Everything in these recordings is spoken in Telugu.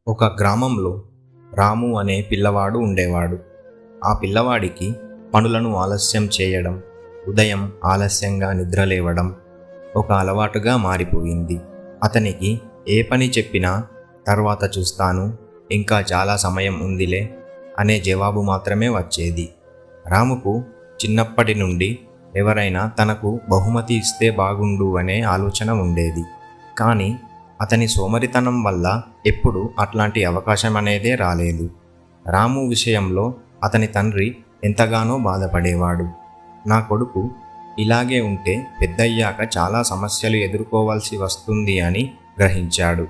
ఒక గ్రామంలో రాము అనే పిల్లవాడు ఉండేవాడు. ఆ పిల్లవాడికి పనులను ఆలస్యం చేయడం, ఉదయం ఆలస్యంగా నిద్రలేవడం ఒక అలవాటుగా మారిపోయింది. అతనికి ఏ పని చెప్పినా తర్వాత చూస్తాను, ఇంకా చాలా సమయం ఉందిలే అనే జవాబు మాత్రమే వచ్చేది. రాముకు చిన్నప్పటి నుండి ఎవరైనా తనకు బహుమతి ఇస్తే బాగుండు అనే ఆలోచన ఉండేది. కానీ అతని సోమరితనం వల్ల ఎప్పుడూ అట్లాంటి అవకాశం అనేదే రాలేదు. రాము విషయంలో అతని తండ్రి ఎంతగానో బాధపడేవాడు. నా కొడుకు ఇలాగే ఉంటే పెద్దయ్యాక చాలా సమస్యలు ఎదుర్కోవాల్సి వస్తుంది అని గ్రహించాడు.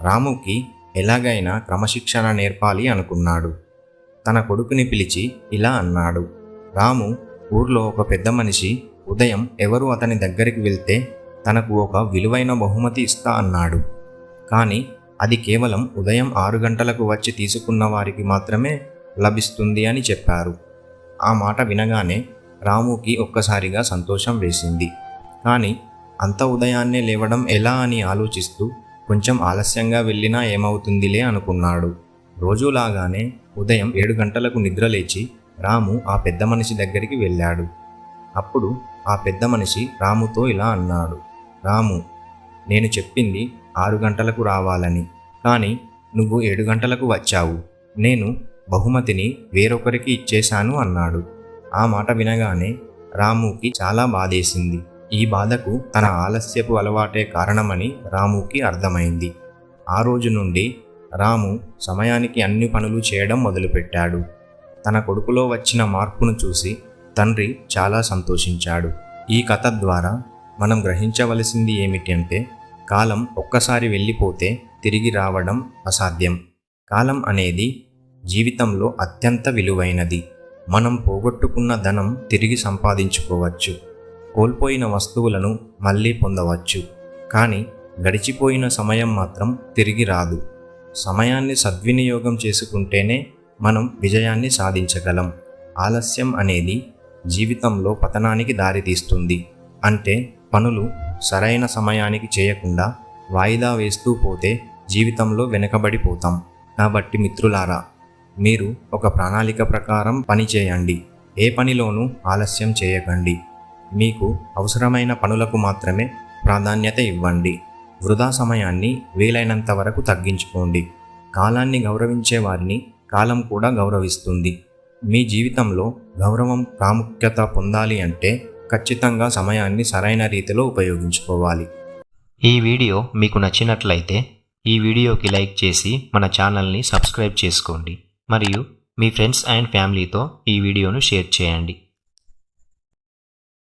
రాముకి ఎలాగైనా క్రమశిక్షణ నేర్పాలి అనుకున్నాడు. తన కొడుకుని పిలిచి ఇలా అన్నాడు. రాము, ఊర్లో ఒక పెద్ద మనిషి ఉదయం ఎవరు అతని దగ్గరికి వెళ్తే తనకు ఒక విలువైన బహుమతి ఇస్తా అన్నాడు. కానీ అది కేవలం ఉదయం 6 గంటలకు వచ్చి తీసుకున్న వారికి మాత్రమే లభిస్తుంది అని చెప్పారు. ఆ మాట వినగానే రాముకి ఒక్కసారిగా సంతోషం వేసింది. కానీ అంత ఉదయాన్నే లేవడం ఎలా అని ఆలోచిస్తూ కొంచెం ఆలస్యంగా వెళ్ళినా ఏమవుతుందిలే అనుకున్నాడు. రోజులాగానే ఉదయం 7 గంటలకు నిద్రలేచి రాము ఆ పెద్ద మనిషి దగ్గరికి వెళ్ళాడు. అప్పుడు ఆ పెద్ద మనిషి రాముతో ఇలా అన్నాడు. రాము, నేను చెప్పింది 6 గంటలకు రావాలని, కానీ నువ్వు 7 గంటలకు వచ్చావు. నేను బహుమతిని వేరొకరికి ఇచ్చేశాను అన్నాడు. ఆ మాట వినగానే రాముకి చాలా బాధేసింది. ఈ బాధకు తన ఆలస్యపు అలవాటే కారణమని రాముకి అర్థమైంది. ఆ రోజు నుండి రాము సమయానికి అన్ని పనులు చేయడం మొదలుపెట్టాడు. తన కొడుకులో వచ్చిన మార్పును చూసి తండ్రి చాలా సంతోషించాడు. ఈ కథ ద్వారా మనం గ్రహించవలసింది ఏమిటంటే, కాలం ఒక్కసారి వెళ్ళిపోతే తిరిగి రావడం అసాధ్యం. కాలం అనేది జీవితంలో అత్యంత విలువైనది. మనం పోగొట్టుకున్న ధనం తిరిగి సంపాదించుకోవచ్చు, కోల్పోయిన వస్తువులను మళ్ళీ పొందవచ్చు, కానీ గడిచిపోయిన సమయం మాత్రం తిరిగి రాదు. సమయాన్ని సద్వినియోగం చేసుకుంటేనే మనం విజయాన్ని సాధించగలం. ఆలస్యం అనేది జీవితంలో పతనానికి దారితీస్తుంది. అంటే పనులు సరైన సమయానికి చేయకుండా వాయిదా వేస్తూ పోతే జీవితంలో వెనుకబడిపోతాం. కాబట్టి మిత్రులారా, మీరు ఒక ప్రణాళిక ప్రకారం పని చేయండి. ఏ పనిలోనూ ఆలస్యం చేయకండి. మీకు అవసరమైన పనులకు మాత్రమే ప్రాధాన్యత ఇవ్వండి. వృధా సమయాన్ని వీలైనంత వరకు తగ్గించుకోండి. కాలాన్ని గౌరవించే వారిని కాలం కూడా గౌరవిస్తుంది. మీ జీవితంలో గౌరవం, ప్రాముఖ్యత పొందాలి అంటే ఖచ్చితంగా సమయాన్ని సరైన రీతిలో ఉపయోగించుకోవాలి. ఈ వీడియో మీకు నచ్చినట్లయితే ఈ వీడియోకి లైక్ చేసి మన ఛానల్ని సబ్స్క్రైబ్ చేసుకోండి. మరియు మీ ఫ్రెండ్స్ అండ్ ఫ్యామిలీతో ఈ వీడియోను షేర్ చేయండి.